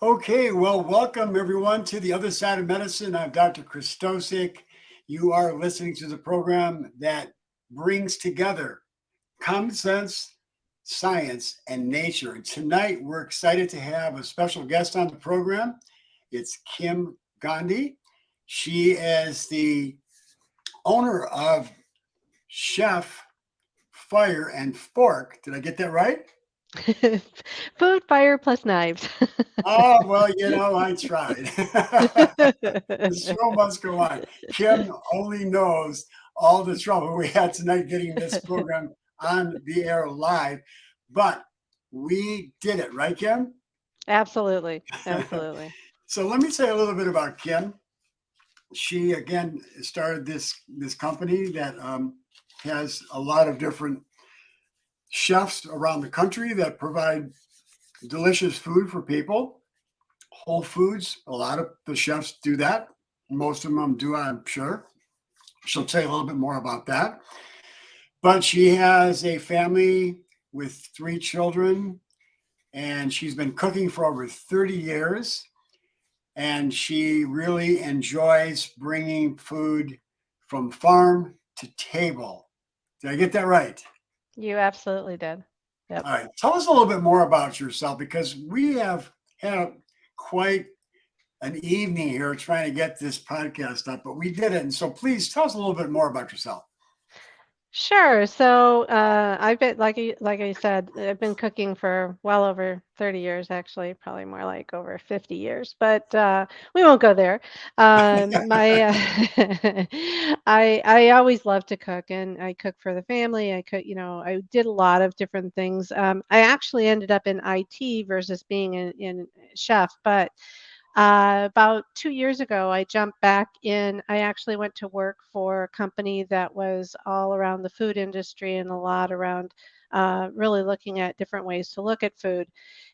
Okay, well, welcome everyone to the other side of medicine. I'm Dr. Krystosik. You are listening to the program that brings together common sense, science, and nature. And tonight we're excited to have a special guest on the program. It's Ghandi. She is the owner of Chef Fire and Fork. Did I get that right? Food, fire, plus knives. Oh, well, I tried. The show must go on. Kim only knows all the trouble we had tonight getting this program on the air live, but we did it, right, Kim? Absolutely. Absolutely. So let me say a little bit about Kim. She again started this company that has a lot of different chefs around the country that provide delicious food for people. Whole Foods, a lot of the chefs do that. Most of them do, I'm sure. She'll tell you a little bit more about that. But she has a family with three children, and she's been cooking for over 30 years. And she really enjoys bringing food from farm to table. Did I get that right? You absolutely did. Yep. All right. Tell us a little bit more about yourself because we have had quite an evening here trying to get this podcast up, but we did it. And so please tell us a little bit more about yourself. Sure. So I've been like I said, I've been cooking for well over 30 years, actually, probably more like over 50 years, but we won't go there. My I always love to cook, and I cook for the family. I cook, I did a lot of different things. I actually ended up in IT versus being in chef, but about 2 years ago, I jumped back in. I actually went to work for a company that was all around the food industry and a lot around really looking at different ways to look at food,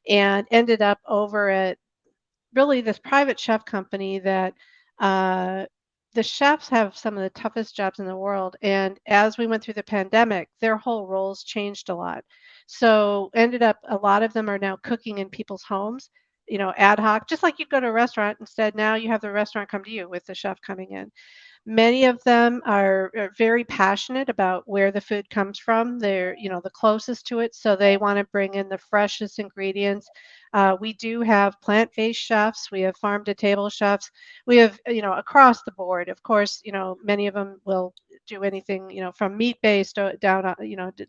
and ended up over at really this private chef company that uh, the chefs have some of the toughest jobs in the world. And as we went through the pandemic, their whole roles changed a lot. So ended up a lot of them are now cooking in people's homes, ad hoc, just like you'd go to a restaurant. Instead, now you have the restaurant come to you with the chef coming in. Many of them are very passionate about where the food comes from. They're, the closest to it, so they want to bring in the freshest ingredients. We do have plant-based chefs. We have farm-to-table chefs. We have, across the board. Of course, many of them will do anything, from meat-based down,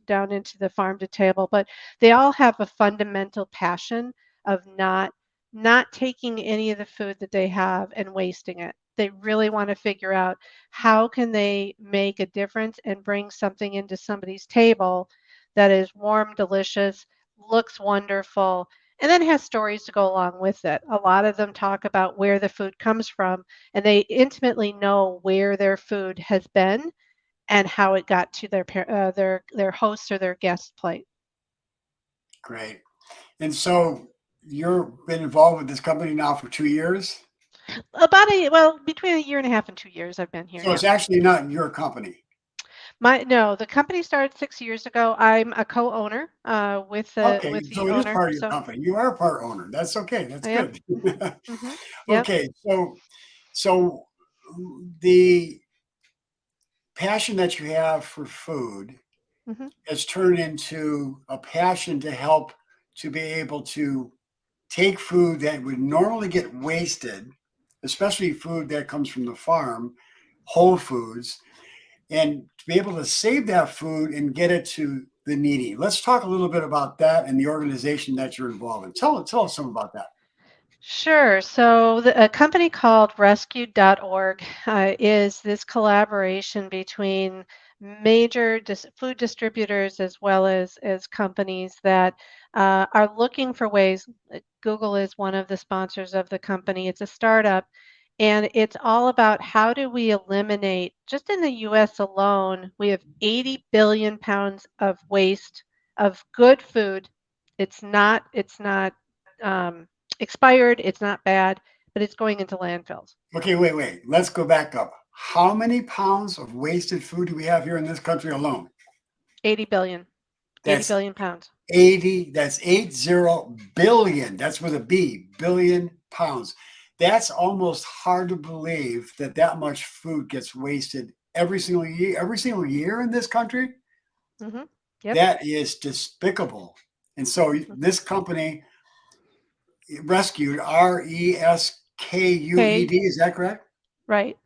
down into the farm-to-table. But they all have a fundamental passion of not taking any of the food that they have and wasting it. They really want to figure out how can they make a difference and bring something into somebody's table that is warm, delicious, looks wonderful, and then has stories to go along with it. A lot of them talk about where the food comes from, and they intimately know where their food has been and how it got to their host or their guest plate. Great. And so you've been involved with this company now for 2 years. Between a year and a half and 2 years, I've been here. So Yeah. it's actually not your company. No, the company started 6 years ago. I'm a co-owner Okay. with the So it is owner. part of your So company. You are a part owner. That's okay. That's I am. good. Hmm. Yep. Okay. So the passion that you have for food Hmm. has turned into a passion to help to be able to take food that would normally get wasted, especially food that comes from the farm, whole foods, and to be able to save that food and get it to the needy. Let's talk a little bit about that and the organization that you're involved in. Tell us some about that. Sure. So a company called rescue.org is this collaboration between major food distributors as well as companies that are looking for ways. Google is one of the sponsors of the company. It's a startup, and it's all about how do we eliminate, just in the US alone, we have 80 billion pounds of waste of good food. It's not um, expired, it's not bad, but it's going into landfills. Okay, wait. Let's go back up. How many pounds of wasted food do we have here in this country alone? 80 billion. 80 That's billion pounds. 80, that's 80 billion. That's with a B, billion pounds. That's almost hard to believe that that much food gets wasted every single year in this country. Hmm. Yep. That is despicable. And so this company rescued Okay. RESKUED, is that correct? Right.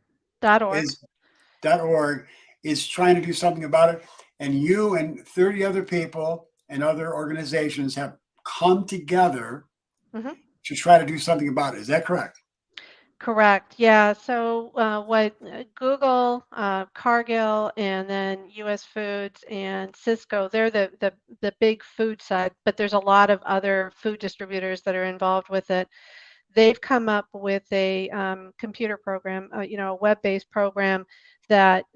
.org. Is .org is trying to do something about it. And you and 30 other people and other organizations have come together Hmm. to try to do something about it. Is that correct? Correct. Yeah. So what Google, Cargill, and then U.S. Foods and Cisco, they're the big food side, but there's a lot of other food distributors that are involved with it. They've come up with a computer program, a web-based program that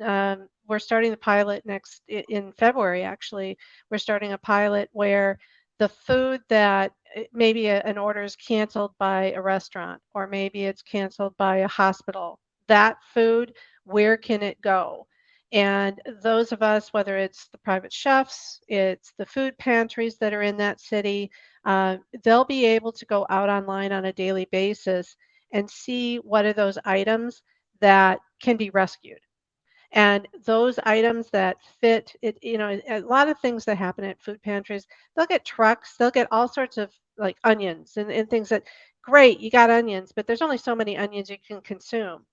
we're starting the pilot in February. Actually, we're starting a pilot where the food that maybe an order is canceled by a restaurant or maybe it's canceled by a hospital. That food, where can it go? And those of us, whether it's the private chefs, it's the food pantries that are in that city, they'll be able to go out online on a daily basis and see what are those items that can be rescued. And those items that fit it, a lot of things that happen at food pantries, they'll get trucks, they'll get all sorts of like onions and things that, great, you got onions, but there's only so many onions you can consume.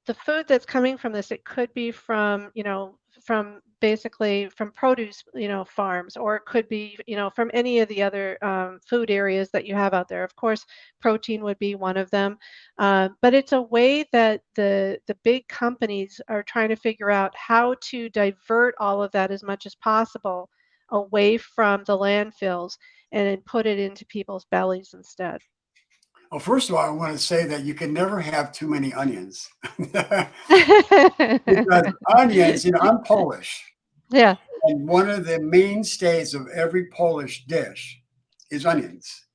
The food that's coming from this, it could be from, from basically from produce, farms, or it could be, from any of the other food areas that you have out there. Of course, protein would be one of them, but it's a way that the big companies are trying to figure out how to divert all of that as much as possible away from the landfills and then put it into people's bellies instead. Well, first of all, I want to say that you can never have too many onions because onions, I'm Polish, Yeah, and one of the mainstays of every Polish dish is onions.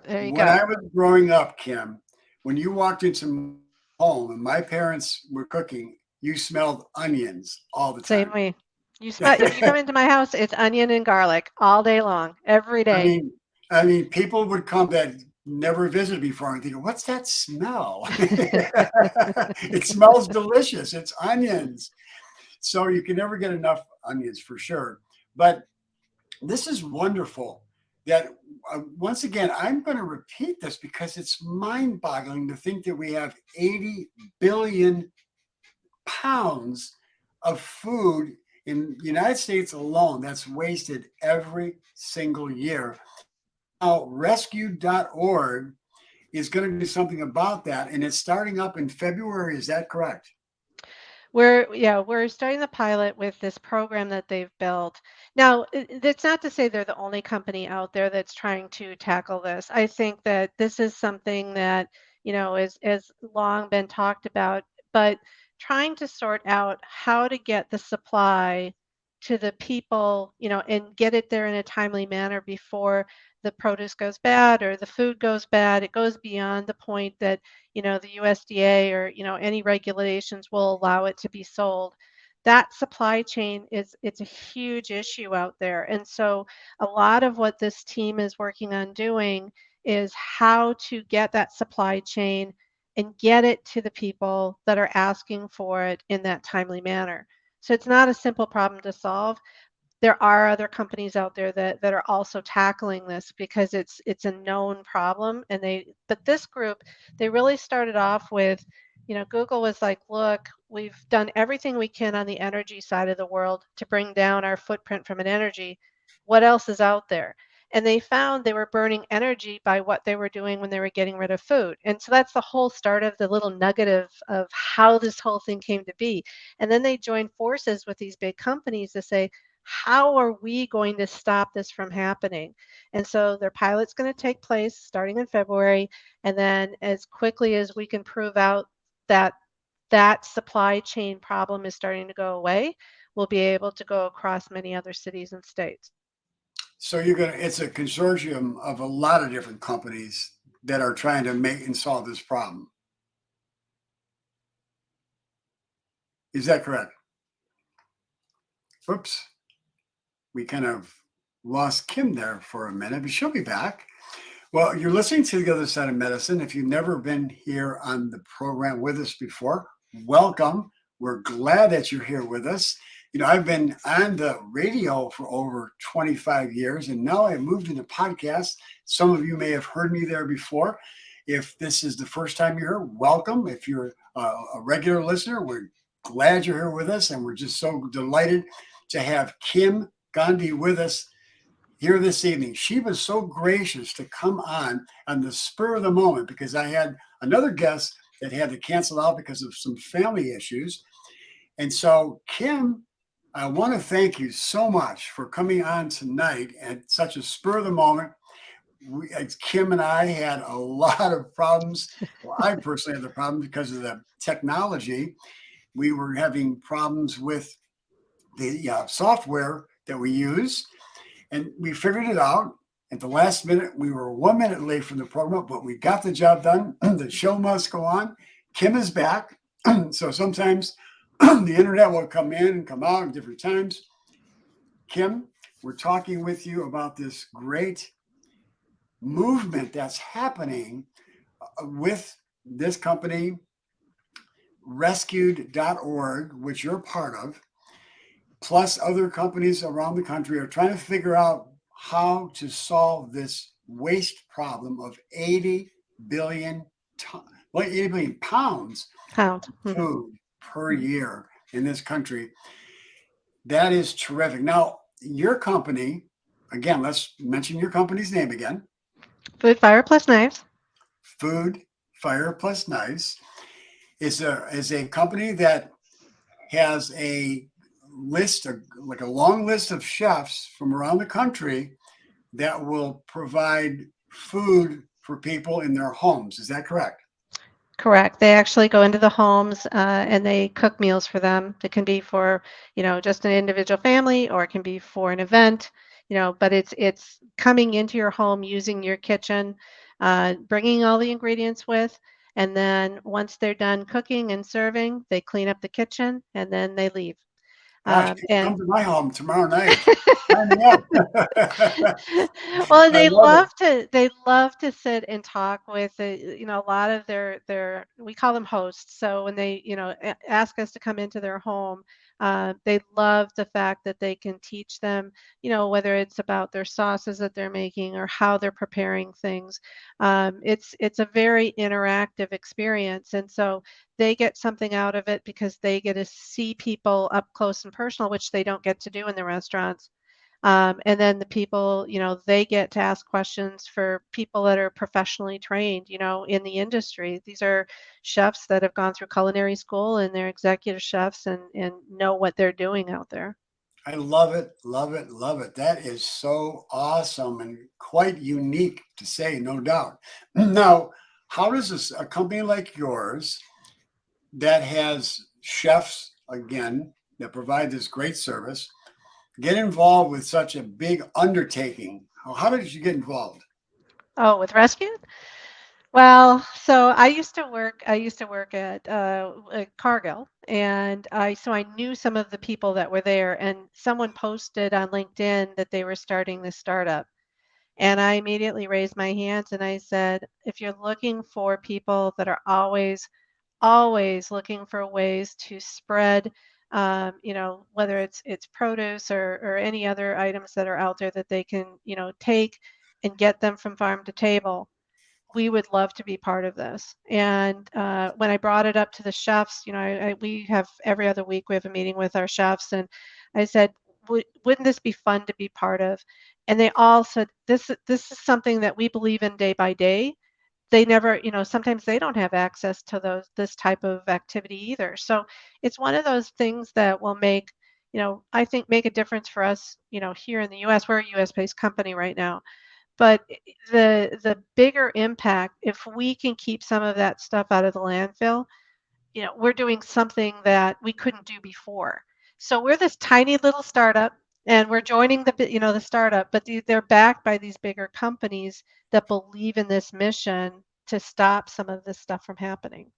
there you When go. I was growing up, Kim, when you walked into my home and my parents were cooking, you smelled onions all the Same time. way. You smell if you come into my house, it's onion and garlic all day long, every I day. mean, I mean, people would come that never visited before and think, "What's that smell?" It smells delicious. It's onions. So you can never get enough onions for sure. But this is wonderful. That once again, I'm going to repeat this because it's mind-boggling to think that we have 80 billion pounds of food in the United States alone that's wasted every single year. Now, rescue.org is going to do something about that, and it's starting up in February. Is that correct? We're starting the pilot with this program that they've built. Now, that's not to say they're the only company out there that's trying to tackle this. I think that this is something that, is long been talked about, but trying to sort out how to get the supply to the people, and get it there in a timely manner before the produce goes bad or the food goes bad. It goes beyond the point that the USDA or any regulations will allow it to be sold. That supply chain it's a huge issue out there. And so a lot of what this team is working on doing is how to get that supply chain and get it to the people that are asking for it in that timely manner. So it's not a simple problem to solve. There are other companies out there that are also tackling this because it's a known problem, and but this group, they really started off with, Google was like, look, we've done everything we can on the energy side of the world to bring down our footprint from an energy. What else is out there? And they found they were burning energy by what they were doing when they were getting rid of food. And so that's the whole start of the little nugget of how this whole thing came to be. And then they joined forces with these big companies to say, how are we going to stop this from happening? And so their pilot's going to take place starting in February. And then as quickly as we can prove out that that supply chain problem is starting to go away, we'll be able to go across many other cities and states. So it's a consortium of a lot of different companies that are trying to make and solve this problem. Is that correct? Oops. we kind of lost Kim there for a minute, but she'll be back. Well, you're listening to The Other Side of Medicine. If you've never been here on the program with us before, welcome. We're glad that you're here with us. I've been on the radio for over 25 years, and now I've moved into podcasts. Some of you may have heard me there before. If this is the first time you're here, welcome. If you're a regular listener, we're glad you're here with us, and we're just so delighted to have Kim Ghandi with us here this evening. She was so gracious to come on the spur of the moment because I had another guest that had to cancel out because of some family issues. And so, Kim, I want to thank you so much for coming on tonight at such a spur of the moment. Kim and I had a lot of problems. Well, I personally had the problem because of the technology. We were having problems with the software that we use, and we figured it out. At the last minute, we were 1 minute late from the program, but we got the job done. The show must go on. Kim is back. So sometimes the internet will come in and come out at different times. Kim, we're talking with you about this great movement that's happening with this company, rescued.org, which you're part of, plus other companies around the country are trying to figure out how to solve this waste problem of 80 billion, 80 billion pounds Pound. of food per year in this country. That is terrific. Now, your company, again, let's mention your company's name again. Food, Fire Plus Knives. Food, Fire Plus Knives is a company that has a list, like a long list of chefs from around the country that will provide food for people in their homes. Is that correct? Correct. They actually go into the homes and they cook meals for them. It can be for, just an individual family, or it can be for an event, but it's coming into your home using your kitchen, bringing all the ingredients with, and then once they're done cooking and serving, they clean up the kitchen and then they leave. Gosh, And come to my home tomorrow night. Sign me up. well, I love it. they love to sit and talk with a lot of their we call them hosts. So when they ask us to come into their home, they love the fact that they can teach them, whether it's about their sauces that they're making or how they're preparing things. It's a very interactive experience, and so they get something out of it because they get to see people up close and personal, which they don't get to do in the restaurants. And then the people, they get to ask questions for people that are professionally trained, in the industry. These are chefs that have gone through culinary school and they're executive chefs and know what they're doing out there. I love it, love it, love it. That is so awesome and quite unique to say, no doubt. Now, how does a company like yours that has chefs, again, that provide this great service, get involved with such a big undertaking? How did you get involved? Oh, with rescue? Well, so I used to work at Cargill, and I knew some of the people that were there, and someone posted on LinkedIn that they were starting this startup. And I immediately raised my hands and I said, if you're looking for people that are always looking for ways to spread, whether it's produce or any other items that are out there that they can, take and get them from farm to table, we would love to be part of this. And when I brought it up to the chefs, we have every other week we have a meeting with our chefs, and I said, wouldn't this be fun to be part of? And they all said, this is something that we believe in day by day. They never, sometimes they don't have access to this type of activity either. So it's one of those things that will make, I think make a difference for us, here in the US. We're a US based company right now, but the bigger impact, if we can keep some of that stuff out of the landfill, we're doing something that we couldn't do before. So we're this tiny little startup, and we're joining the startup, but they're backed by these bigger companies that believe in this mission to stop some of this stuff from happening.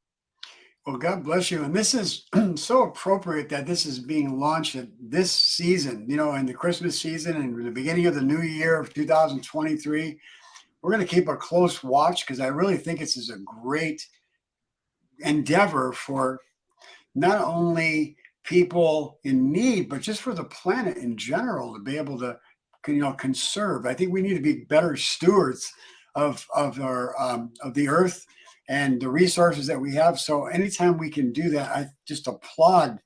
Well, God bless you. And this is so appropriate that this is being launched at this season, in the Christmas season and the beginning of the new year of 2023. We're going to keep a close watch because I really think this is a great endeavor for not only people in need, but just for the planet in general to be able to, conserve. I think we need to be better stewards of our of the earth and the resources that we have. So anytime we can do that, I just applaud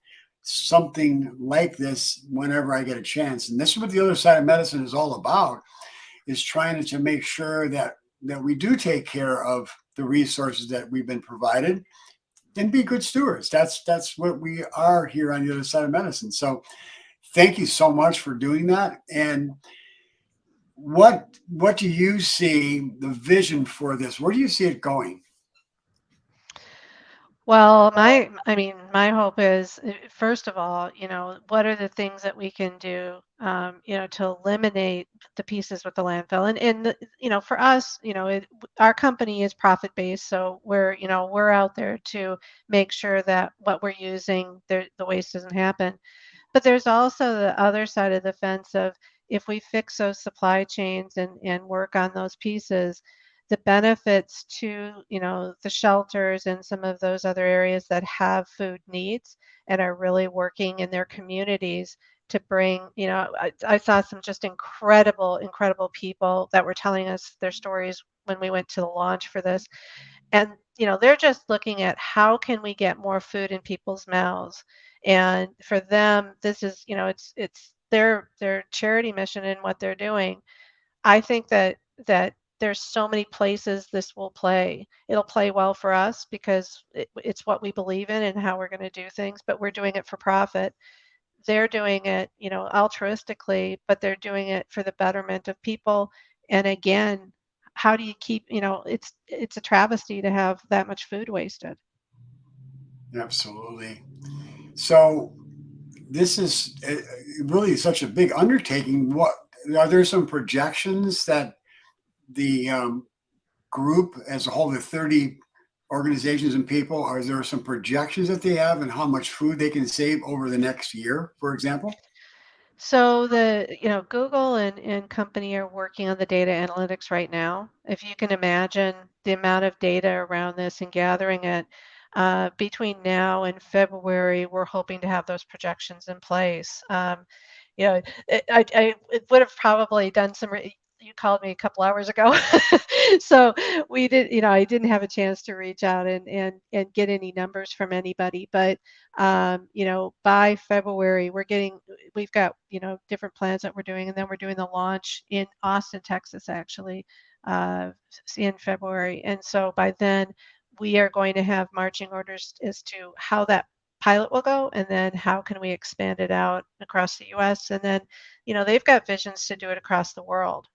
something like this whenever I get a chance. And this is what the other side of medicine is all about: is trying to make sure that we do take care of the resources that we've been provided and be good stewards. That's what we are here on the other side of medicine. So thank you so much for doing that. And what do you see the vision for this? Where do you see it going? Well, I mean, my hope is, first of all, what are the things that we can do, to eliminate the pieces with the landfill? For us, our company is profit based, so we're out there to make sure that what we're using, the waste doesn't happen. But there's also the other side of the fence of if we fix those supply chains and work on those pieces, the benefits to, the shelters and some of those other areas that have food needs and are really working in their communities to bring, I saw some just incredible, incredible people that were telling us their stories when we went to the launch for this. And, they're just looking at how can we get more food in people's mouths. And for them, this is, it's their charity mission and what they're doing. I think that there's so many places this will play. It'll play well for us because it's what we believe in and how we're going to do things, but we're doing it for profit. They're doing it, altruistically, but they're doing it for the betterment of people. And again, how do you keep, it's a travesty to have that much food wasted. Absolutely. So this is really such a big undertaking. What are there some projections that the group as a whole, the 30 organizations and people, are there some projections that they have and how much food they can save over the next year, for example? So Google and company are working on the data analytics right now. If you can imagine the amount of data around this and gathering it, between now and February, we're hoping to have those projections in place. You know, it would have probably done some. You called me a couple hours ago, so we did. I didn't have a chance to reach out and get any numbers from anybody. But by February, we've got different plans that we're doing, and then we're doing the launch in Austin, Texas, actually, in February. And so by then, we are going to have marching orders as to how that pilot will go and then how can we expand it out across the US, and then they've got visions to do it across the world.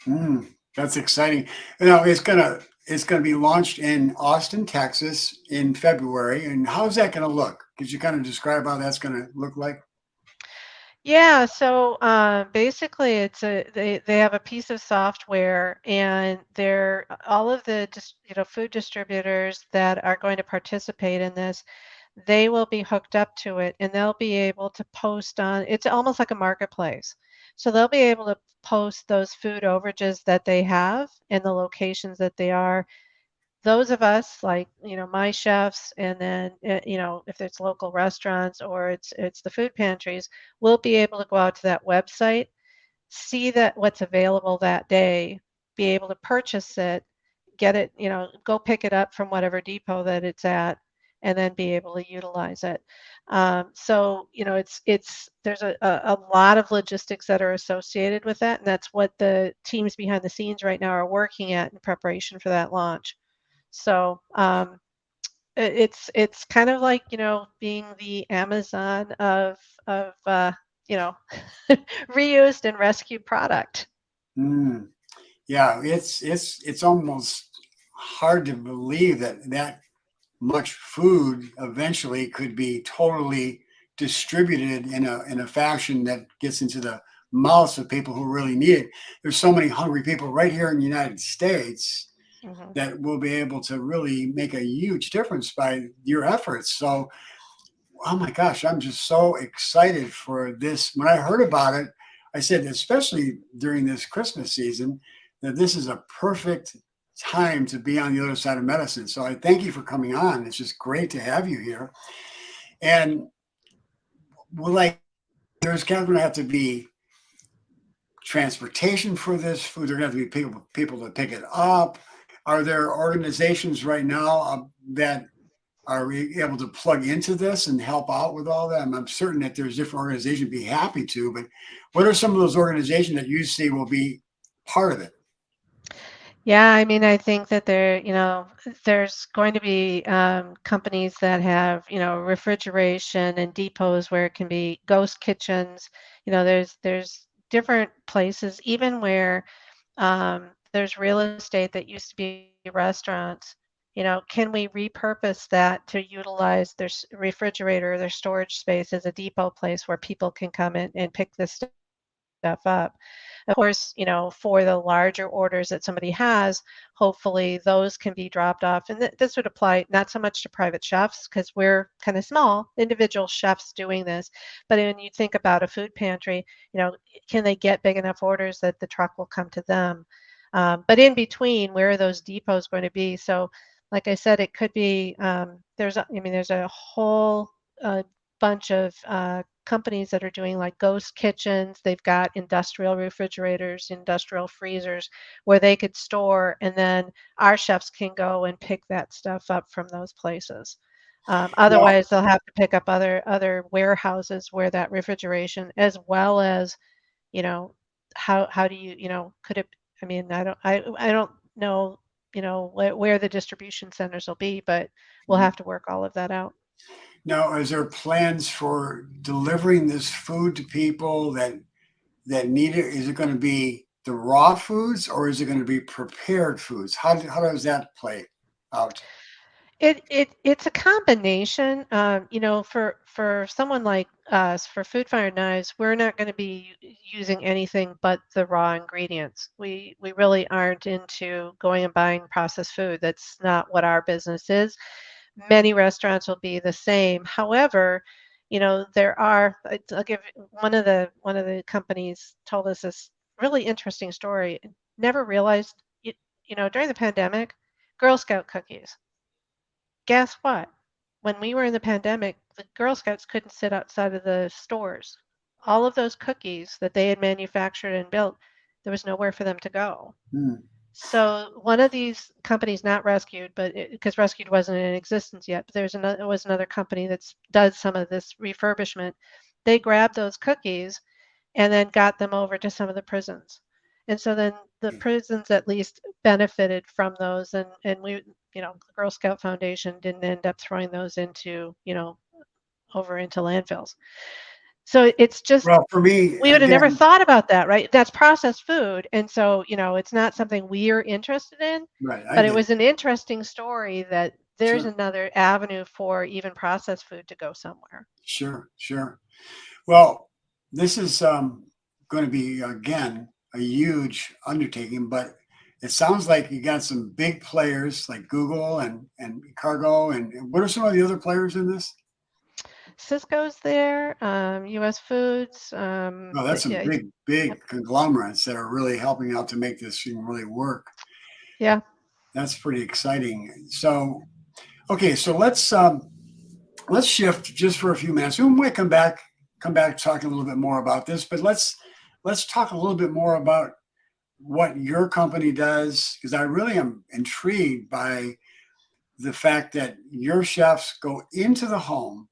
Mm, that's exciting. It's gonna be launched in Austin, Texas, in February. And how's that gonna look? Could you kind of describe how that's gonna look like? Yeah, so basically they have a piece of software, and they're all of the food distributors that are going to participate in this, they will be hooked up to it and they'll be able to post on, it's almost like a marketplace. So they'll be able to post those food overages that they have and the locations that they are. Those of us, like, my chefs, and then, if it's local restaurants or it's the food pantries, we'll be able to go out to that website, see that what's available that day, be able to purchase it, get it, go pick it up from whatever depot that it's at, and then be able to utilize it. So, there's a lot of logistics that are associated with that, and that's what the teams behind the scenes right now are working at in preparation for that launch. So it's kind of like being the Amazon of you know reused and rescued product. Mm, yeah, it's almost hard to believe that much food eventually could be totally distributed in a fashion that gets into the mouths of people who really need it. There's so many hungry people right here in the United States Mhm. that will be able to really make a huge difference by your efforts. So, oh my gosh, I'm just so excited for this. When I heard about it, I said, especially during this Christmas season, that this is a perfect time to be on the other side of medicine. So I thank you for coming on. It's just great to have you here. And well, like, there's going to have to be transportation for this food. There are going to have to be people to pick it up. Are there organizations right now that are we able to plug into this and help out with all that? I'm certain that there's different organizations be happy to, but what are some of those organizations that you see will be part of it? Yeah, I mean, I think that there's going to be companies that have, refrigeration and depots where it can be ghost kitchens. There's different places, even where there's real estate that used to be restaurants. Can we repurpose that to utilize their refrigerator, their storage space as a depot place where people can come in and pick this stuff up? Of course, for the larger orders that somebody has, hopefully those can be dropped off. And this would apply not so much to private chefs because we're kind of small individual chefs doing this. But when you think about a food pantry, can they get big enough orders that the truck will come to them? But in between, where are those depots going to be? So, like I said, it could be there's a whole bunch of companies that are doing like ghost kitchens. They've got industrial refrigerators, industrial freezers where they could store, and then our chefs can go and pick that stuff up from those places. Well, Otherwise, they'll have to pick up other warehouses where that refrigeration, as well as you know, how do could it? I mean, I don't know, where the distribution centers will be, but we'll have to work all of that out. now, is there plans for delivering this food to people that need it? Is it going to be the raw foods or is it going to be prepared foods? How does that play out? It's a combination. For someone like us, for Food Fire Knives, we're not going to be using anything but the raw ingredients. We really aren't into going and buying processed food. That's not what our business is. Many restaurants will be the same. However, I'll give one of the companies told us this really interesting story. Never realized, during the pandemic, Girl Scout cookies. Guess what? When we were in the pandemic, the Girl Scouts couldn't sit outside of the stores. All of those cookies that they had manufactured and built, there was nowhere for them to go. Hmm. So one of these companies, not Rescued, but because Rescued wasn't in existence yet, but there was another company that does some of this refurbishment. They grabbed those cookies and then got them over to some of the prisons. And so then the prisons at least benefited from those, and the Girl Scout Foundation didn't end up throwing those over into landfills. So it's just Well, for me, we would have never again, thought about that, right? That's processed food. And so, it's not something we're interested in, right, I but it get it. was an interesting story that there's Sure, another avenue for even processed food to go somewhere. sure, sure. Well, this is going to be again a huge undertaking, but it sounds like you got some big players like Google and Cargo. And what are some of the other players in this? Cisco's there, US Foods, Oh, that's some yeah, big yep, conglomerates that are really helping out to make this thing really work. yeah. That's pretty exciting. So, okay, so let's shift just for a few minutes. We might come back talking a little bit more about this, but let's talk a little bit more about what your company does because I really am intrigued by the fact that your chefs go into the home.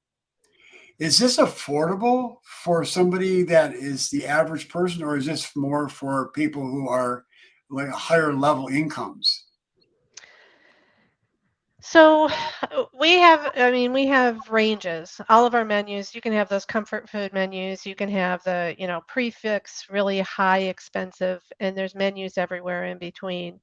Is this affordable for somebody that is the average person, or is this more for people who are like higher level incomes? So we have ranges. All of our menus, you can have those comfort food menus, you can have the, prefix, really high expensive, and there's menus everywhere in between.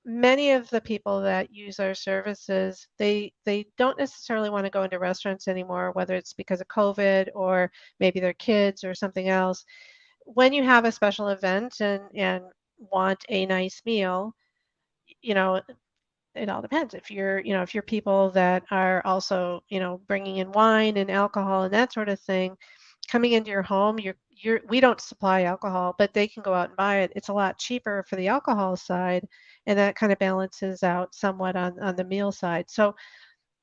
Many of the people that use our services, they don't necessarily want to go into restaurants anymore, whether it's because of COVID or maybe their kids or something else. When you have a special event and want a nice meal, you know, it all depends. If you're, if you're people that are also, bringing in wine and alcohol and that sort of thing, coming into your home, we don't supply alcohol, but they can go out and buy it. It's a lot cheaper for the alcohol side, and that kind of balances out somewhat on the meal side. So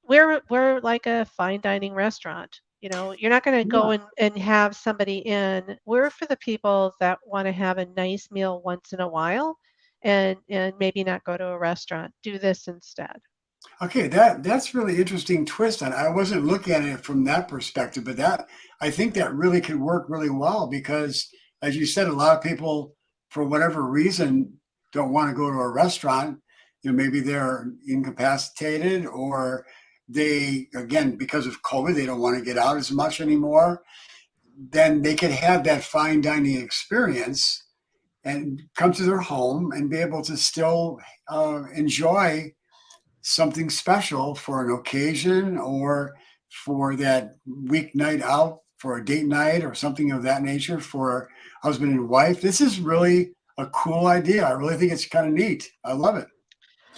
we're like a fine dining restaurant. You're not going to Yeah. go and have somebody in. We're for the people that want to have a nice meal once in a while and maybe not go to a restaurant. Do this instead. Okay, that's really interesting twist on it. I wasn't looking at it from that perspective, but that I think that really could work really well because, as you said, a lot of people, for whatever reason, don't want to go to a restaurant. Maybe they're incapacitated or they, again, because of COVID, they don't want to get out as much anymore. Then they could have that fine dining experience and come to their home and be able to still enjoy something special for an occasion or for that weeknight out for a date night or something of that nature for husband and wife. This is really a cool idea. I really think it's kind of neat. I love it.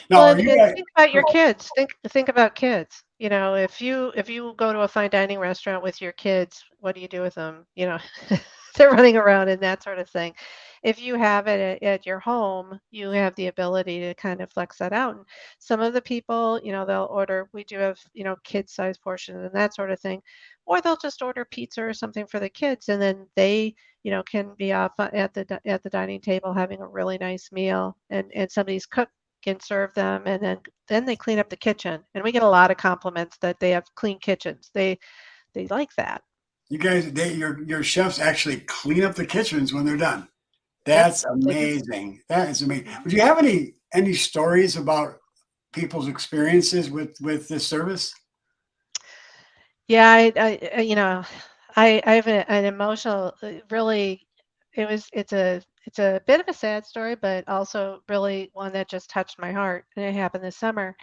Now, Well, are and, you and guys? think about your kids. Think about kids. If you go to a fine dining restaurant with your kids, what do you do with them? They're running around and that sort of thing. If you have it at your home, you have the ability to kind of flex that out. And some of the people, they'll order. We do have, kid-size portions and that sort of thing, or they'll just order pizza or something for the kids, and then they, can be off at the dining table having a really nice meal, and somebody's cooked can serve them, and then they clean up the kitchen, and we get a lot of compliments that they have clean kitchens. They like that. You guys, your chefs actually clean up the kitchens when they're done. Yep, That's they do. amazing. That is amazing. Mhm. Would you have any stories about people's experiences with this service? Yeah, I have an emotional, really, it's a bit of a sad story, but also really one that just touched my heart, and it happened this summer.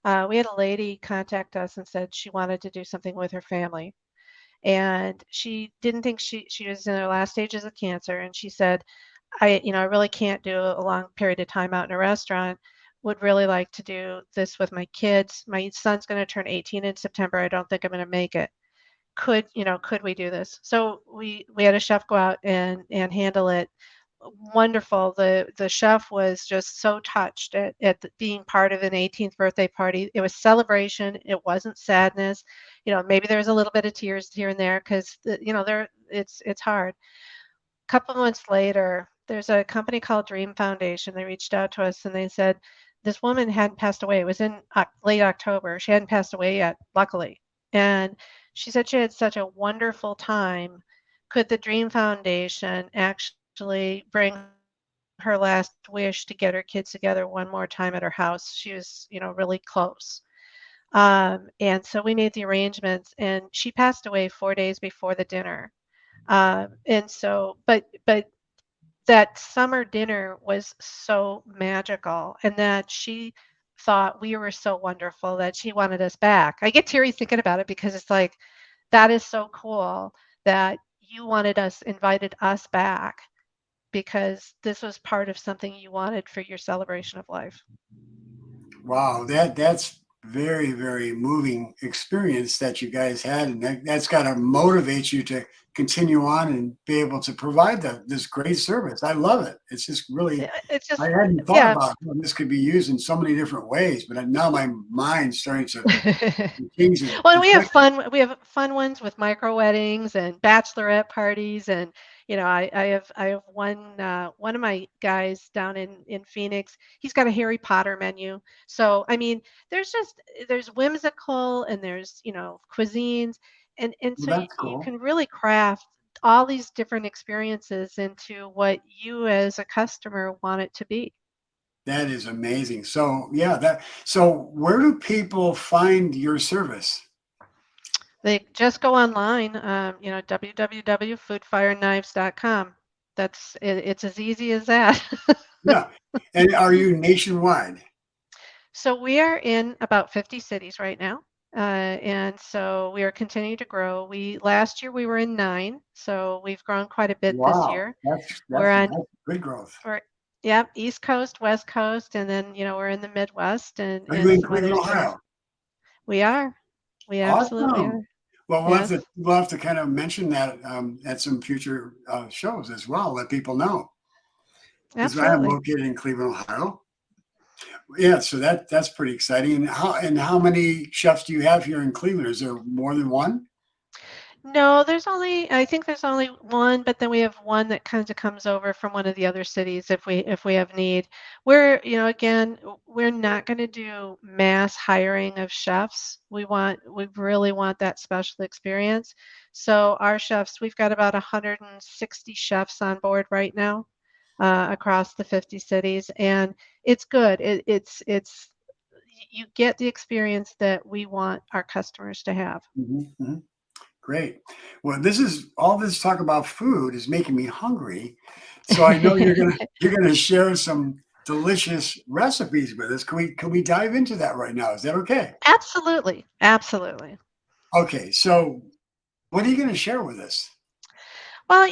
We had a lady contact us and said she wanted to do something with her family, and she didn't think she was in her last stages of cancer, and she said, I really can't do a long period of time out in a restaurant. Would really like to do this with my kids. My son's going to turn 18 in September. I don't think I'm going to make it. Could we do this? So we had a chef go out and handle it. Wonderful. The chef was just so touched at being part of an 18th birthday party. It was celebration. It wasn't sadness. Maybe there was a little bit of tears here and there because there it's hard. Couple months later, there's a company called Dream Foundation. They reached out to us and they said this woman hadn't passed away. It was in late October. She hadn't passed away yet, luckily. And she said she had such a wonderful time. Could the Dream Foundation actually bring her last wish to get her kids together one more time at her house? She was, really close. And so we made the arrangements, and she passed away 4 days before the dinner. And so, but that summer dinner was so magical, and that she thought we were so wonderful that she wanted us back. I get teary thinking about it because it's like, that is so cool that you invited us back because this was part of something you wanted for your celebration of life. Wow, that's very, very moving experience that you guys had, and that's got to motivate you to continue on and be able to provide this great service. I love it. It's just really, It's I just, hadn't thought yeah. about how this could be used in so many different ways, but now my mind's starting to change it Well, and to we have think. fun ones with micro weddings and bachelorette parties, and I have one of my guys down in Phoenix. He's got a Harry Potter menu. So I mean, there's whimsical and there's cuisines, and Well, so you, that's you cool. can really craft all these different experiences into what you as a customer want it to be. That is amazing. So yeah, so where do people find your service? They just go online, www.foodfireknives.com. It's as easy as that. Yeah. And are you nationwide? So we are in about 50 cities right now. And so we are continuing to grow. Last year we were in 9, so we've grown quite a bit this Wow. year. That's We're that's on that's good growth. we're Yep, East Coast, West Coast, and then, we're in the Midwest and Are you in some other Cleveland, cities. Ohio? We are. We absolutely Awesome. are. Well, Yes, we'll have to kind of mention that at some future shows as well. Let people know because I am absolutely. located in Cleveland, Ohio. Yeah, so that's pretty exciting. And how many chefs do you have here in Cleveland? Is there more than one? No, I think there's only one, but then we have one that kind of comes over from one of the other cities if we have need. Again, we're not going to do mass hiring of chefs. We really want that special experience. So our chefs, we've got about 160 chefs on board right now, across the 50 cities, and it's good. You get the experience that we want our customers to have. Hmm. Great. Well, this is all this talk about food is making me hungry. So I know you're gonna share some delicious recipes with us. Can we dive into that right now? Is that okay? Absolutely, absolutely. Okay. So what are you gonna share with us? Well,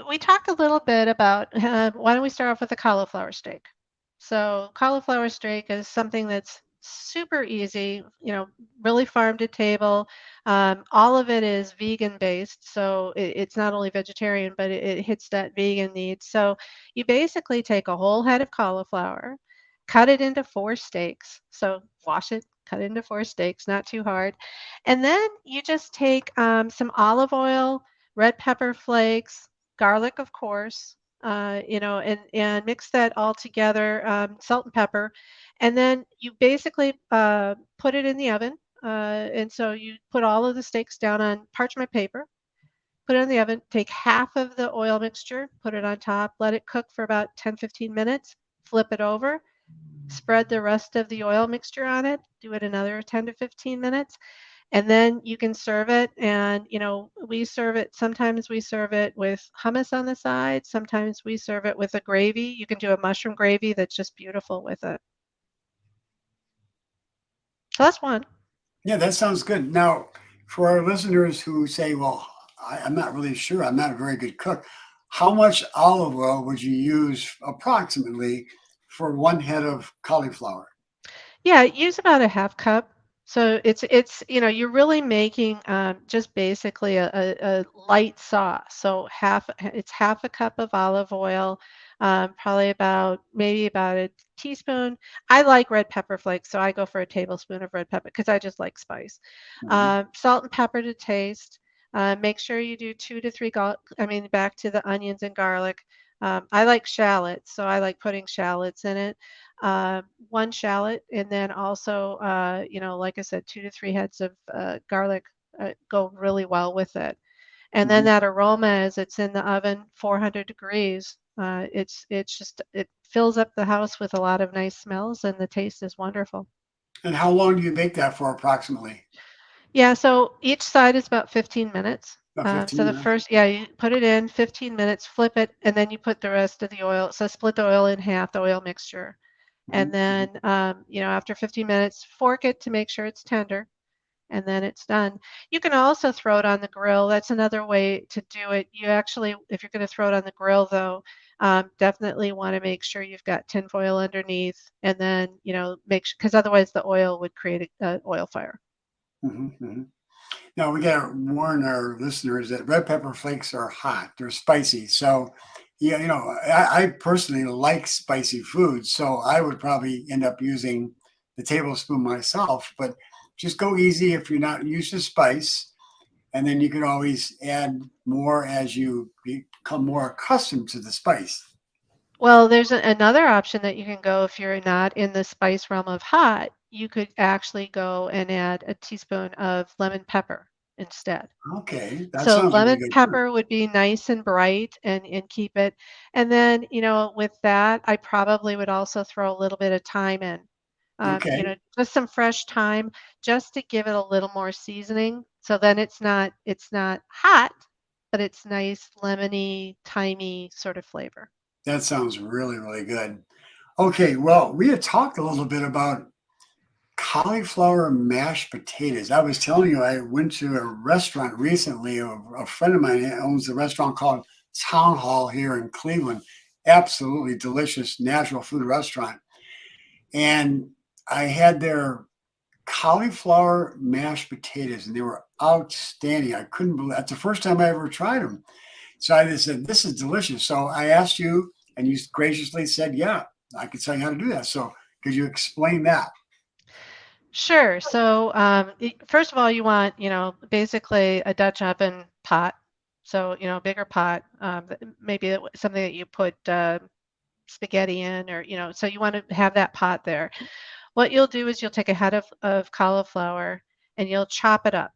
we talked a little bit about, why don't we start off with the cauliflower steak? So, cauliflower steak is something that's super easy, really farm to table. All of it is vegan based, so it's not only vegetarian, but it hits that vegan need. So, you basically take a whole head of cauliflower, cut it into four steaks. So, wash it, cut it into four steaks, not too hard. And then you just take some olive oil, red pepper flakes, garlic, of course, and mix that all together, salt and pepper, and then you basically put it in the oven. And so you put all of the steaks down on parchment paper, put it in the oven, take half of the oil mixture, put it on top, let it cook for about 10-15 minutes, flip it over, spread the rest of the oil mixture on it, do it another 10 to 15 minutes, and then you can serve it. And, sometimes we serve it with hummus on the side. Sometimes we serve it with a gravy. You can do a mushroom gravy that's just beautiful with it. So that's one. Yeah, that sounds good. Now, for our listeners who say, well, I'm not really sure, I'm not a very good cook, how much olive oil would you use approximately for one head of cauliflower? Yeah, use about a half cup. So you're really making just basically a light sauce. So it's half a cup of olive oil, probably maybe about a teaspoon. I like red pepper flakes, so I go for a tablespoon of red pepper because I just like spice. Mhm, Salt and pepper to taste. Make sure you do 2 to 3 I mean, back to the onions and garlic. I like shallots, so I like putting shallots in it. One shallot, and then also, like I said, 2 to 3 heads of garlic go really well with it. And then mhm. that aroma, as it's in the oven, 400 degrees, it fills up the house with a lot of nice smells, and the taste is wonderful. And how long do you bake that for approximately? Yeah, so each side is about 15 minutes. About So 15 the minutes? first, yeah, you put it in 15 minutes, flip it, and then you put the rest of the oil. So split the oil in half, the oil mixture. And Mhm, mhm. then, after 15 minutes, fork it to make sure it's tender, and then it's done. You can also throw it on the grill. That's another way to do it. You actually, if you're going to throw it on the grill, though, definitely want to make sure you've got tinfoil underneath, and then, make sure, because otherwise the oil would create a oil fire. Mhm, mhm. Now we got to warn our listeners that red pepper flakes are hot; they're spicy. So, yeah, I personally like spicy food, so I would probably end up using the tablespoon myself. But just go easy if you're not used to spice, and then you can always add more as you become more accustomed to the spice. Well, there's another option that you can go if you're not in the spice realm of hot. You could actually go and add a teaspoon of lemon pepper instead. Okay, that So sounds really lemon good too. pepper would be nice and bright and keep it. And then, with that, I probably would also throw a little bit of thyme in. Okay, Just some fresh thyme just to give it a little more seasoning. So then it's not hot, but it's nice lemony, thymy sort of flavor. that sounds really really good. Okay, well, we had talked a little bit about cauliflower mashed potatoes. I was telling you, I went to a restaurant recently. A friend of mine owns a restaurant called Town Hall here in Cleveland, absolutely delicious natural food restaurant. And I had their cauliflower mashed potatoes, and they were outstanding. I couldn't believe that's the first time I ever tried them. So I just said, "This is delicious." So I asked you, and you graciously said, "Yeah, I could tell you how to do that." So could you explain that? Sure. So, first of all, you want, basically a Dutch oven pot. So, bigger pot, maybe something that you put spaghetti in, or, so you want to have that pot there. What you'll do is you'll take a head of cauliflower and you'll chop it up.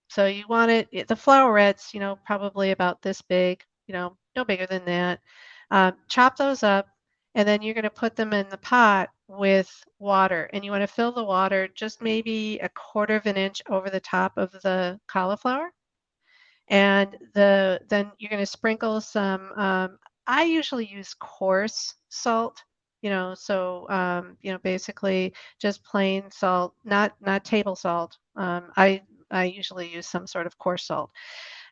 So you want the flowerets, probably about this big, no bigger than that. Chop those up, and then you're going to put them in the pot with water. And you want to fill the water just maybe a quarter of an inch over the top of the cauliflower. And then you're going to sprinkle some. I usually use coarse salt. So basically just plain salt, not table salt. I usually use some sort of coarse salt.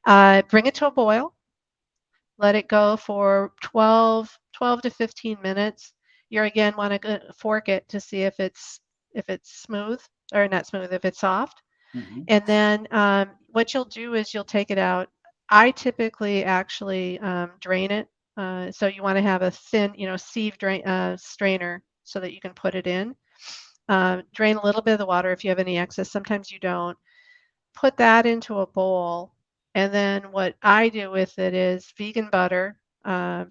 Bring it to a boil. Let it go for 12 to 15 minutes. You again want to fork it to see if it's smooth, or not smooth, if it's soft. Mhm. And then what you'll do is you'll take it out. I typically actually drain it. So you want to have a thin, sieve strainer so that you can put it in. Drain a little bit of the water if you have any excess. Sometimes you don't. Put that into a bowl. And then what I do with it is vegan butter.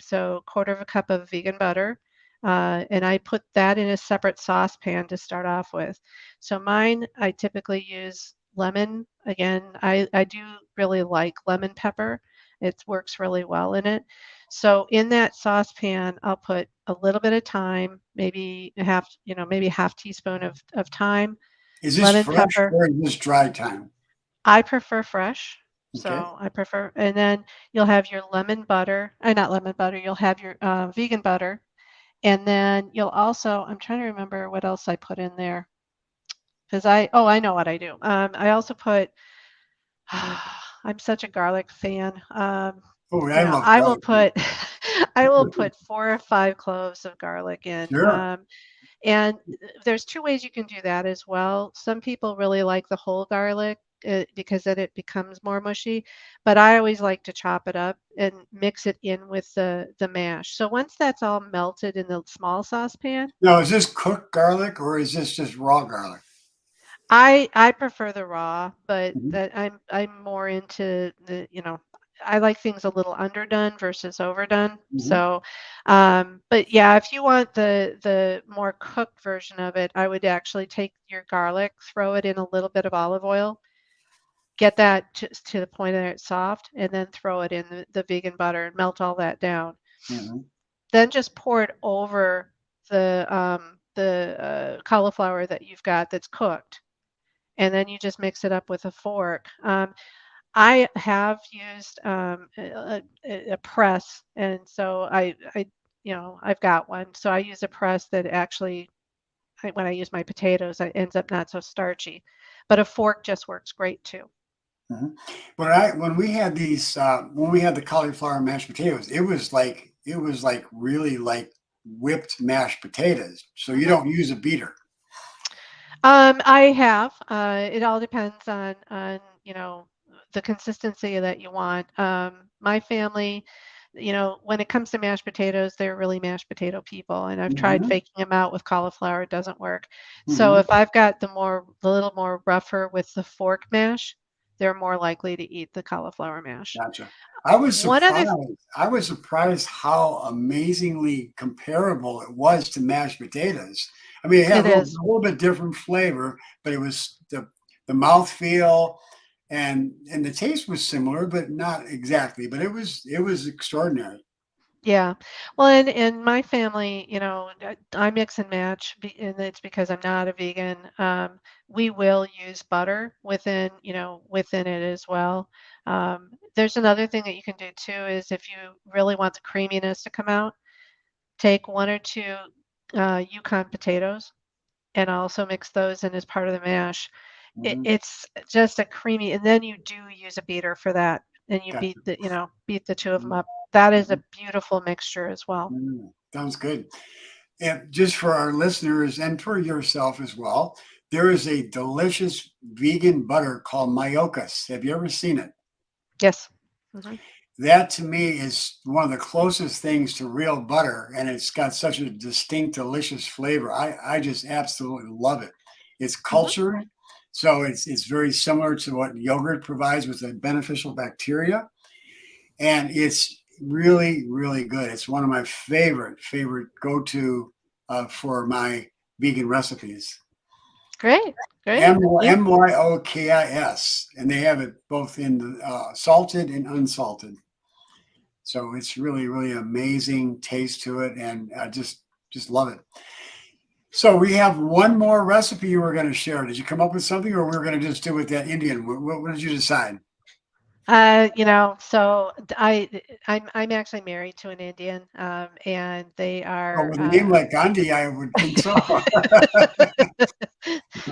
So quarter of a cup of vegan butter. And I put that in a separate saucepan to start off with. So mine, I typically use lemon. Again, I do really like lemon pepper. It works really well in it. So in that saucepan, I'll put a little bit of thyme, maybe a half teaspoon of thyme, Is this lemon fresh pepper. or is this dry time? I prefer fresh, Okay. so I prefer, and then you'll have your lemon butter, not lemon butter, you'll have your vegan butter, and then you'll also, I'm trying to remember what else I put in there, because I know what I do. I also put, I'm such a garlic fan. Oh, I love I will garlic too. put, I will put 4 or 5 cloves of garlic in. Sure. And there's two ways you can do that as well. Some people really like the whole garlic because then it becomes more mushy, but I always like to chop it up and mix it in with the mash. So once that's all melted in the small saucepan, Now, is this cooked garlic or is this just raw garlic? I prefer the raw, but Mhm. that I'm more into I like things a little underdone versus overdone. Mhm. So, but yeah, if you want the more cooked version of it, I would actually take your garlic, throw it in a little bit of olive oil, get that to the point that it's soft, and then throw it in the vegan butter and melt all that down. Mhm. Then just pour it over the cauliflower that you've got that's cooked, and then you just mix it up with a fork. I have used a press, and so I've got one. So I use a press that actually, when I use my potatoes, it ends up not so starchy. But a fork just works great too. Mhm. When we had the cauliflower mashed potatoes, it was like really like whipped mashed potatoes. So you Mhm. don't use a beater. I have. It all depends on the consistency that you want. My family, when it comes to mashed potatoes, they're really mashed potato people, and I've tried Mhm. faking them out with cauliflower. It doesn't work. So Mhm. if I've got the little more rougher with the fork mash, they're more likely to eat the cauliflower mash. Gotcha. I was One other, surprised. I was surprised how amazingly comparable it was to mashed potatoes. I mean, it had it a little, is. a little bit different flavor, but it was the mouthfeel and the taste was similar, but not exactly. But it was extraordinary. Yeah. Well, in my family, I mix and match, and it's because I'm not a vegan. We will use butter within it as well. There's another thing that you can do too is if you really want the creaminess to come out, take one or two Yukon potatoes and also mix those in as part of the mash. Mhm. It's just a creamy, and then you do use a beater for that, and you Gotcha. beat the two of them Mhm. up. that is a beautiful mixture as well. Sounds good. And just for our listeners and for yourself as well, there is a delicious vegan butter called Mayokas. Have you ever seen it? Yes. Mhm. That to me is one of the closest things to real butter, and it's got such a distinct, delicious flavor. I just absolutely love it. It's Mhm. cultured, so it's very similar to what yogurt provides with the beneficial bacteria, and it's really really good. It's one of my favorite go to for my vegan recipes. Great. Great. Yeah. Myokis, and they have it both in the salted and unsalted. So it's really, really amazing taste to it, and I just love it. So we have one more recipe you were going to share. Did you come up with something, or we are going to just do with that Indian? What did you decide? So I'm actually married to an Indian, and they Oh, are with a name like Gandhi, I would think so.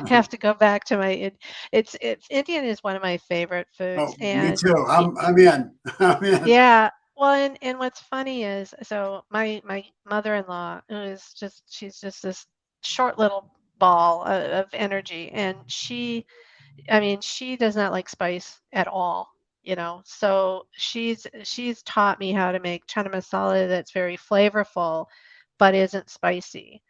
have to go back to it's Indian is one of my favorite foods, Oh, me and too. I'm in. I'm in. yeah. Well, and what's funny is, so my mother-in-law is she's just this short little ball of energy, and she does not like spice at all, So she's taught me how to make chana masala that's very flavorful, but isn't spicy.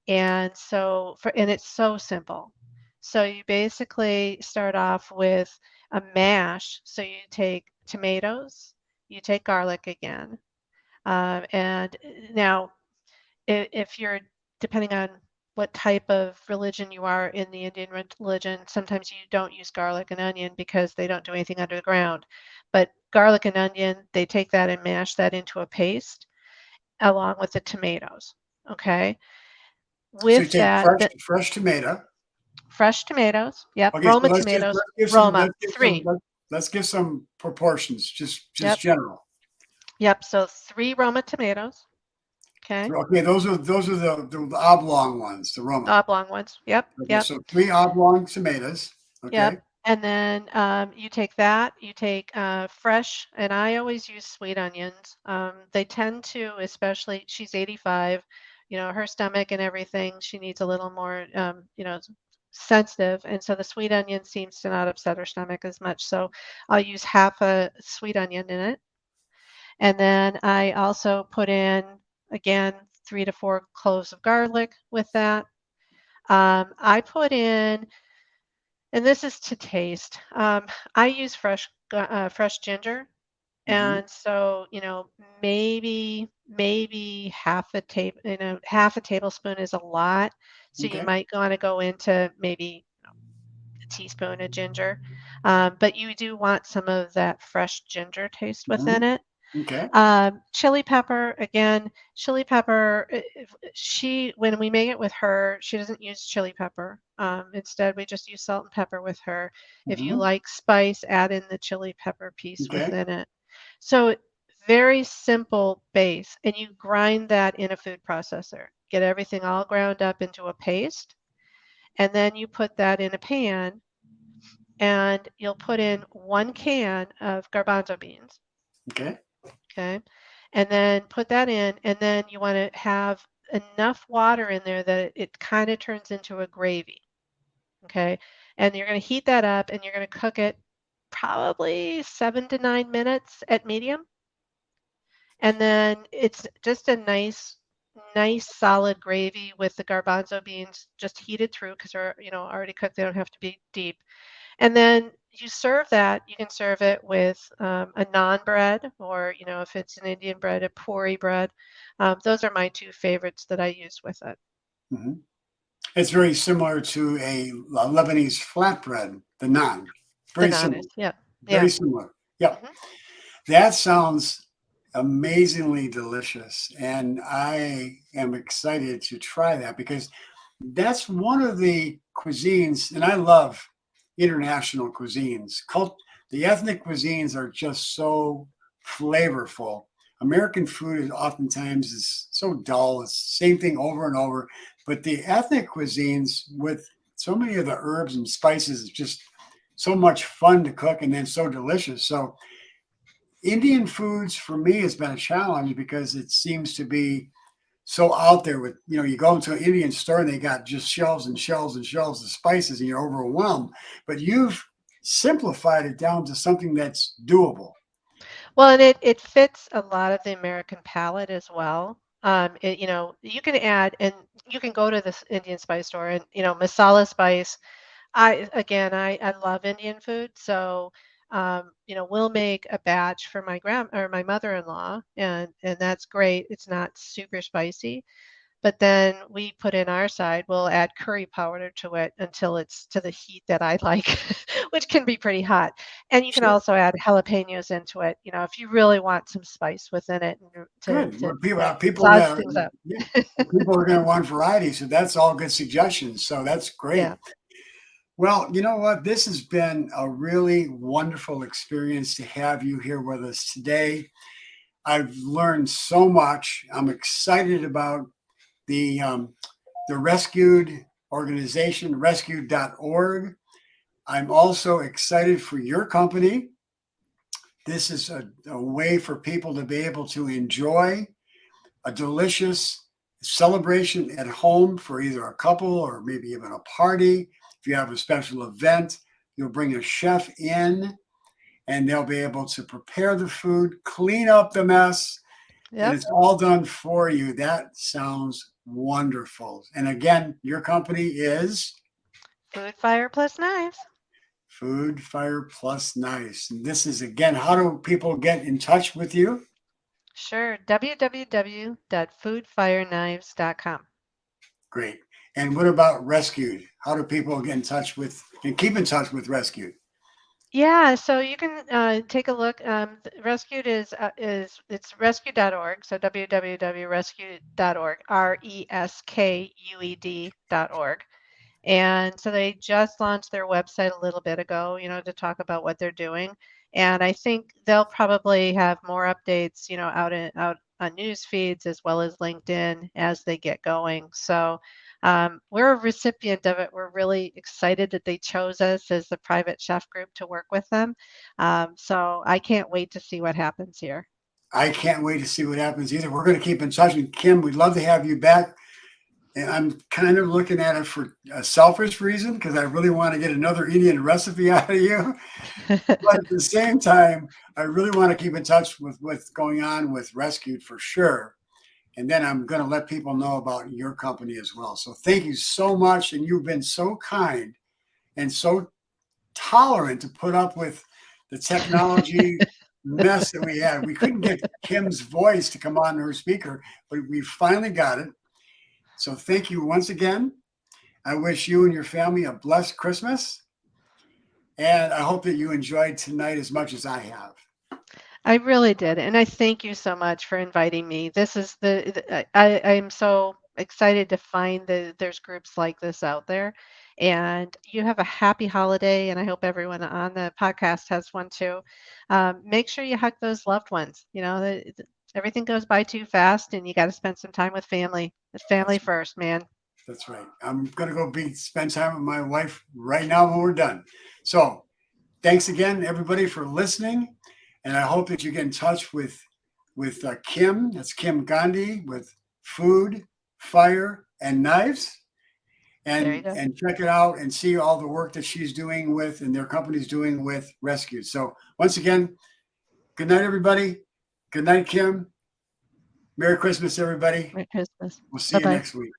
And it's so simple. So you basically start off with a mash. So you take tomatoes, you take garlic again, and now if you're depending on what type of religion you are in the Indian religion, sometimes you don't use garlic and onion because they don't do anything under the ground. But garlic and onion, they take that and mash that into a paste along with the tomatoes. Okay. So you With take that, the fresh tomato. fresh tomatoes. Yep. Okay, so Roma tomatoes. let's Roma, give some 3. let's give some proportions, just Yep. general. Yep. So 3 Roma tomatoes. Okay. Okay, those are the oblong ones, the Roma. Oblong ones. Yep. Okay, Yep. so three oblong tomatoes. Yep. Okay. And then you take that, you take fresh, and I always use sweet onions. They tend to, especially, she's 85, her stomach and everything, she needs a little more, sensitive. And so the sweet onion seems to not upset her stomach as much. So I'll use half a sweet onion in it. And then I also put in, again, 3 to 4 cloves of garlic with that. I put in, and this is to taste. I use fresh ginger, Hmm. and so maybe half a tablespoon is a lot. So you Okay. might want to go into maybe a teaspoon of ginger, but you do want some of that fresh ginger taste Hmm. within it. Okay. Chili pepper, again, chili pepper, when we make it with her, she doesn't use chili pepper. Instead, we just use salt and pepper with her. If you Hmm. like spice, add in the chili pepper piece Okay. within it. So very simple base, and you grind that in a food processor. Get everything all ground up into a paste, and then you put that in a pan, and you'll put in 1 can of garbanzo beans. Okay. Okay. And then put that in, and then you want to have enough water in there that it kind of turns into a gravy. Okay. And you're going to heat that up and you're going to cook it probably 7 to 9 minutes at medium. And then it's just a nice solid gravy with the garbanzo beans just heated through because they're, already cooked. They don't have to be deep. And then you serve that. You can serve it with a naan bread, or if it's an Indian bread, a puri bread. Those are my 2 favorites that I use with it. Hmm. It's very similar to a Lebanese flatbread, the naan. The Very naan similar. is, yeah, Very yeah. similar. Yep. Hmm. That sounds amazingly delicious, and I am excited to try that because that's one of the cuisines, and I love international cuisines. The ethnic cuisines are just so flavorful. American food is oftentimes is so dull. It's the same thing over and over. But the ethnic cuisines with so many of the herbs and spices is just so much fun to cook and then so delicious. So Indian foods for me has been a challenge because it seems to be so out there with, you go into an Indian store and they got just shelves and shelves and shelves of spices and you're overwhelmed. But you've simplified it down to something that's doable. Well, and it fits a lot of the American palate as well. You can add, and you can go to this Indian spice store and, masala spice. I love Indian food, so we'll make a batch for my grand or my mother-in-law, and that's great. It's not super spicy, but then we put in our side, we'll add curry powder to it until it's to the heat that I like, which can be pretty hot. And you can Sure. also add jalapenos into it, if you really want some spice within it and Good. Well, people sauce that things up. yeah, people are going to want variety, so that's all good suggestions. So that's great. Yeah. Well, you know what? This has been a really wonderful experience to have you here with us today. I've learned so much. I'm excited about the um, the rescued organization, rescued.org. I'm also excited for your company. This is a way for people to be able to enjoy a delicious celebration at home for either a couple or maybe even a party. If you have a special event, you'll bring a chef in and they'll be able to prepare the food, clean up the mess, and Yep. it's all done for you. That sounds wonderful. And again, your company is Food, fire, plus knives. Food Fire Plus Nice. And this is again, how do people get in touch with you? Sure. www.foodfireknives.com. Great. And what about Rescued? How do people get in touch with and keep in touch with Rescued? Yeah, so you can take a look. Rescued is it's rescue.org, so www.rescued.org, reskued.org. And so they just launched their website a little bit ago, to talk about what they're doing. And I think they'll probably have more updates, out on news feeds as well as LinkedIn as they get going. So we're a recipient of it. We're really excited that they chose us as the private chef group to work with them. So I can't wait to see what happens here. I can't wait to see what happens either. We're going to keep in touch. And Kim, we'd love to have you back. And I'm kind of looking at it for a selfish reason because I really want to get another Indian recipe out of you. But at the same time, I really want to keep in touch with what's going on with Rescued for sure. And then I'm going to let people know about your company as well. So thank you so much. And you've been so kind and so tolerant to put up with the technology mess that we had. We couldn't get Kim's voice to come on her speaker, but we finally got it. So thank you once again. I wish you and your family a blessed Christmas. And I hope that you enjoyed tonight as much as I have. I really did, and I thank you so much for inviting me. This is I'm so excited to find that there's groups like this out there, and you have a happy holiday, and I hope everyone on the podcast has one too. Make sure you hug those loved ones. Everything goes by too fast, and you got to spend some time with family. It's family That's first, man. that's right. I'm gonna go spend time with my wife right now when we're done. So thanks again, everybody, for listening. And I hope that you get in touch with Kim. That's Kim Ghandi with Food, Fire, and Knives, There you go. and check it out and see all the work that she's doing with and their company's doing with Rescue. So once again, good night, everybody. Good night, Kim. Merry Christmas, everybody. Merry Christmas. We'll see Bye you bye. next week.